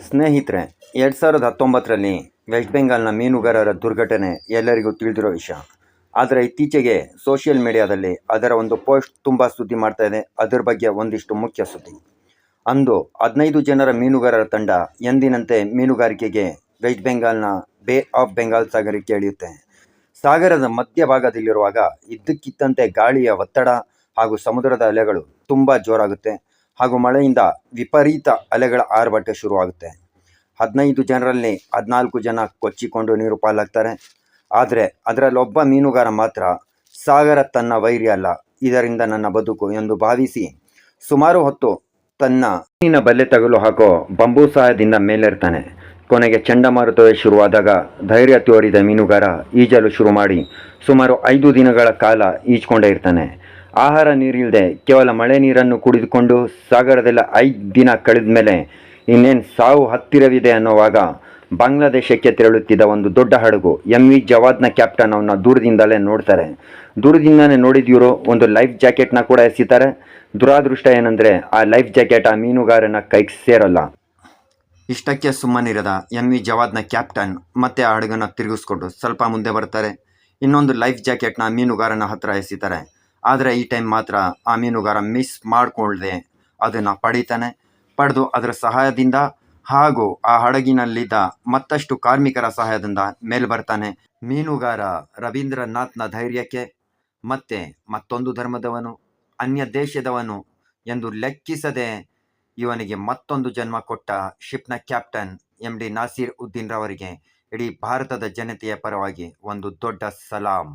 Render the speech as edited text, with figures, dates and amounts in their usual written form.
ಸ್ನೇಹಿತರೆ, 2019ರಲ್ಲಿ ವೆಸ್ಟ್ ಬೆಂಗಾಲ್ನ ಮೀನುಗಾರರ ದುರ್ಘಟನೆ ಎಲ್ಲರಿಗೂ ತಿಳಿದಿರೋ ವಿಷಯ. ಆದರೆ ಇತ್ತೀಚೆಗೆ ಸೋಷಿಯಲ್ ಮೀಡಿಯಾದಲ್ಲಿ ಅದರ ಒಂದು ಪೋಸ್ಟ್ ತುಂಬ ಸುದ್ದಿ ಮಾಡ್ತಾ ಇದೆ. ಅದರ ಬಗ್ಗೆ ಒಂದಿಷ್ಟು ಮುಖ್ಯ ಸುದ್ದಿ. ಅಂದು 15 ಜನರ ಮೀನುಗಾರರ ತಂಡ ಎಂದಿನಂತೆ ಮೀನುಗಾರಿಕೆಗೆ ವೆಸ್ಟ್ ಬೆಂಗಾಲ್ನ ಬೇ ಆಫ್ ಬೆಂಗಾಲ್ ಸಾಗರಕ್ಕೆ ಇಳಿಯುತ್ತೆ. ಸಾಗರದ ಮಧ್ಯಭಾಗದಲ್ಲಿರುವಾಗ ಇದ್ದಕ್ಕಿದ್ದಂತೆ ಗಾಳಿಯ ಒತ್ತಡ ಹಾಗೂ ಸಮುದ್ರದ ಅಲೆಗಳು ತುಂಬ ಜೋರಾಗುತ್ತೆ ಹಾಗೂ ಮಳೆಯಿಂದ ವಿಪರೀತ ಅಲೆಗಳ ಆರ್ಭಟ ಶುರುವಾಗುತ್ತೆ. 15 ಜನರಲ್ಲಿ 14 ಜನ ಕೊಚ್ಚಿಕೊಂಡು ನೀರು ಪಾಲಾಗ್ತಾರೆ. ಆದರೆ ಅದರಲ್ಲೊಬ್ಬ ಮೀನುಗಾರ ಮಾತ್ರ ಸಾಗರ ತನ್ನ ವೈರಿ ಅಲ್ಲ, ಇದರಿಂದ ನನ್ನ ಬದುಕು ಎಂದು ಭಾವಿಸಿ ಸುಮಾರು ಹೊತ್ತು ತನ್ನ ಮೀನಿನ ಬಲೆ ತಗಲು ಹಾಕೋ ಬಂಬೂ ಸಹಾಯದಿಂದ ಮೇಲೇರ್ತಾನೆ. ಕೊನೆಗೆ ಚಂಡಮಾರುತವೇ ಶುರುವಾದಾಗ ಧೈರ್ಯ ತೋರಿದ ಮೀನುಗಾರ ಈಜಲು ಶುರು ಮಾಡಿ ಸುಮಾರು 5 ದಿನಗಳ ಕಾಲ ಈಜ್ಕೊಂಡೇ ಇರ್ತಾನೆ. ಆಹಾರ ನೀರಿಲ್ಲದೆ ಕೇವಲ ಮಳೆ ನೀರನ್ನು ಕುಡಿದುಕೊಂಡು ಸಾಗರದಲ್ಲಿ 5 ದಿನ ಕಳೆದ ಮೇಲೆ ಇನ್ನೇನು ಸಾವು ಹತ್ತಿರವಿದೆ ಅನ್ನೋವಾಗ ಬಾಂಗ್ಲಾದೇಶಕ್ಕೆ ತೆರಳುತ್ತಿದ್ದ ಒಂದು ದೊಡ್ಡ ಹಡಗು MV ಜವಾದ್ನ ಕ್ಯಾಪ್ಟನ್ ಅವನ್ನ ದೂರದಿಂದಲೇ ನೋಡ್ತಾರೆ. ದೂರದಿಂದಲೇ ನೋಡಿದ್ಯೂರು ಒಂದು ಲೈಫ್ ಜಾಕೆಟ್ನ ಕೂಡ ಎಸಿತಾರೆ. ದುರಾದೃಷ್ಟ ಏನಂದರೆ ಆ ಲೈಫ್ ಜಾಕೆಟ್ ಆ ಮೀನುಗಾರನ ಕೈಗೆ ಸೇರಲ್ಲ. ಇಷ್ಟಕ್ಕೆ ಸುಮ್ಮನಿರದ MV ಜವಾದ್ನ ಕ್ಯಾಪ್ಟನ್ ಮತ್ತೆ ಆ ಹಡಗನ್ನು ತಿರುಗಿಸ್ಕೊಂಡು ಸ್ವಲ್ಪ ಮುಂದೆ ಬರ್ತಾರೆ. ಇನ್ನೊಂದು ಲೈಫ್ ಜಾಕೆಟ್ನ ಮೀನುಗಾರನ ಹತ್ರ ಎಸಿತಾರೆ. ಆದರೆ ಈ ಟೈಮ್ ಮಾತ್ರ ಆ ಮೀನುಗಾರ ಮಿಸ್ ಮಾಡಿಕೊಳ್ಳದೆ ಅದನ್ನು ಪಡೆದು ಅದರ ಸಹಾಯದಿಂದ ಹಾಗೂ ಆ ಹಡಗಿನಲ್ಲಿದ್ದ ಮತ್ತಷ್ಟು ಕಾರ್ಮಿಕರ ಸಹಾಯದಿಂದ ಮೇಲೆ ಬರ್ತಾನೆ. ಮೀನುಗಾರ ರವೀಂದ್ರನಾಥ್ನ ಧೈರ್ಯಕ್ಕೆ ಮತ್ತೊಂದು ಧರ್ಮದವನು, ಅನ್ಯ ದೇಶದವನು ಎಂದು ಲೆಕ್ಕಿಸದೆ ಇವನಿಗೆ ಮತ್ತೊಂದು ಜನ್ಮ ಕೊಟ್ಟ ಶಿಪ್ನ ಕ್ಯಾಪ್ಟನ್ MD ನಾಸೀರ್ ಉದ್ದೀನ್ ರವರಿಗೆ ಇಡೀ ಭಾರತದ ಜನತೆಯ ಪರವಾಗಿ ಒಂದು ದೊಡ್ಡ ಸಲಾಂ.